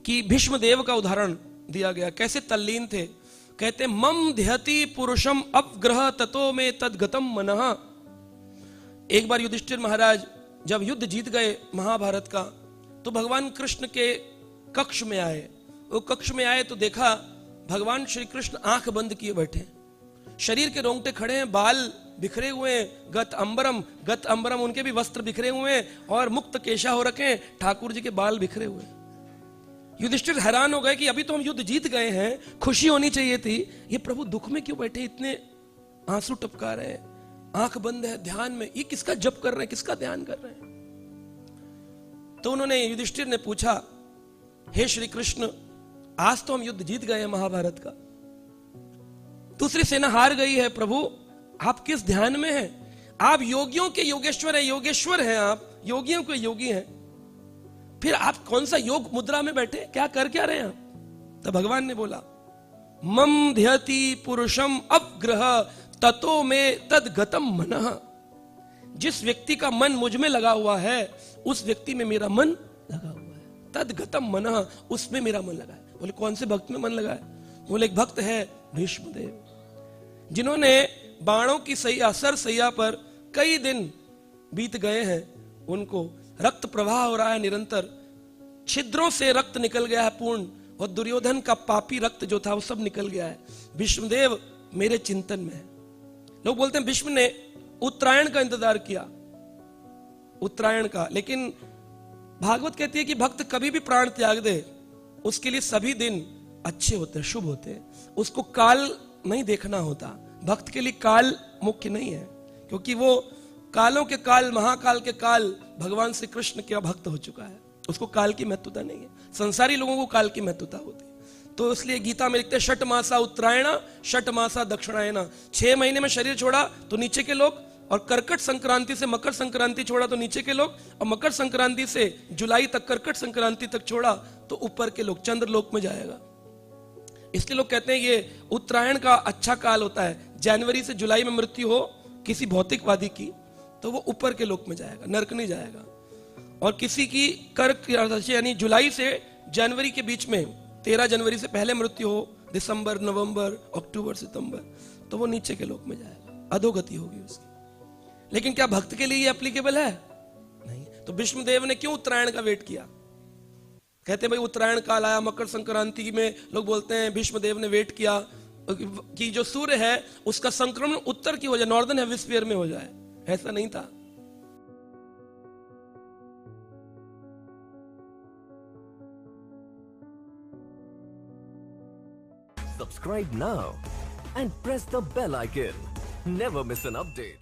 कि भीष्मदेव का उदाहरण दिया गया, कैसे तल्लीन थे। कहते मम ध्यति पुरुषम अपग्रह ततो में तदगतम मनः। एक बार युधिष्ठिर महाराज जब युद्ध जीत गए महाभारत का, तो भगवान कृष्ण के कक्ष में आए। वो कक्ष में आए तो देखा भगवान श्री कृष्ण आंख बंद किए बैठे, शरीर के रोंगटे खड़े हैं, बाल बिखरे हुए हैं, गत अंबरम उनके भी वस्त्र बिखरे हुए हैं और मुक्त केशा हो रखे हैं, ठाकुर जी के बाल बिखरे हुए हैं। युधिष्ठिर हैरान हो गए कि अभी तो हम युद्ध जीत गए हैं, खुशी होनी चाहिए थी, ये प्रभु दुख में क्यों बैठे, इतने आंसू टपका रहे हैं, आंख बंद है, ध्यान में, ये किसका जप कर रहे हैं, किसका ध्यान कर रहे हैं। तो उन्होंने, युधिष्ठिर ने पूछा, हे श्री कृष्ण, आज तो हम युद्ध जीत गए हैं महाभारत का, दूसरी सेना हार गई है, प्रभु आप किस ध्यान में हैं? आप योगियों के योगेश्वर हैं, योगेश्वर हैं आप, योगियों के योगी हैं, फिर आप कौन सा योग मुद्रा में बैठे, क्या कर क्या रहे हैं आप? तो भगवान ने बोला, मम ध्यति पुरुषम अपग्रह ततो में तदगतम मनः। जिस व्यक्ति का मन मुझ में लगा हुआ है, उस व्यक्ति में मेरा मन लगा हुआ है। तदगतम मनः, उसमें मेरा मन लगा है। बोले कौन से भक्त में मन लगा है? बोले एक भक्त है भीष्मदेव, जिन्होंने बाणों की सैया, सर सैया पर कई दिन बीत गए हैं, उनको रक्त प्रवाह हो रहा है निरंतर, छिद्रों से रक्त निकल गया है पूर्ण, और दुर्योधन का पापी रक्त जो था वो सब निकल गया है। भीष्मदेव मेरे चिंतन में है। लोग बोलते हैं भीष्म ने उत्तरायण का इंतजार किया, उत्तरायण का, लेकिन भागवत कहती है कि भक्त कभी भी प्राण त्याग दे, उसके लिए सभी दिन अच्छे होते हैं, शुभ होते हैं। उसको काल नहीं देखना होता, भक्त के लिए काल मुख्य नहीं है, क्योंकि वो कालों के काल, महाकाल के काल भगवान श्री कृष्ण का भक्त हो चुका है, उसको काल की महत्वता नहीं है। संसारी लोगों को काल की महत्वता होती है। तो इसलिए गीता में लिखते हैं, षट मासा उत्तरायण षट मासा दक्षिणायन। 6 महीने में शरीर छोड़ा तो नीचे के लोग, और कर्कट संक्रांति से मकर संक्रांति छोड़ा तो नीचे के लोग, और मकर संक्रांति से जुलाई तक, कर्कट संक्रांति तक छोड़ा तो ऊपर के लोग, चंद्रलोक में जाएगा। इसलिए लोग कहते हैं ये उत्तरायण का अच्छा काल होता है। जनवरी से जुलाई में मृत्यु हो किसी भौतिकवादी की, तो वो ऊपर के लोक में जाएगा, नरक नहीं जाएगा। और किसी की कर्क यानी जुलाई से जनवरी के बीच में, 13 जनवरी से पहले मृत्यु हो, दिसंबर, नवंबर, अक्टूबर, सितंबर, तो वो नीचे के लोक में जाएगा, अधोगति होगी उसकी। लेकिन क्या भक्त के लिए ये एप्लीकेबल है? नहीं। तो भीष्मदेव ने क्यों उत्तरायण का वेट किया? कहते हैं भाई उत्तरायण काल आया, मकर संक्रांति में लोग बोलते हैं भीष्मदेव ने वेट किया कि जो सूर्य है उसका संक्रमण उत्तर की हो जाए, नॉर्दर्न हेमिस्फीयर में हो जाए। ऐसा नहीं था। Subscribe now and press the bell icon. Never miss an update.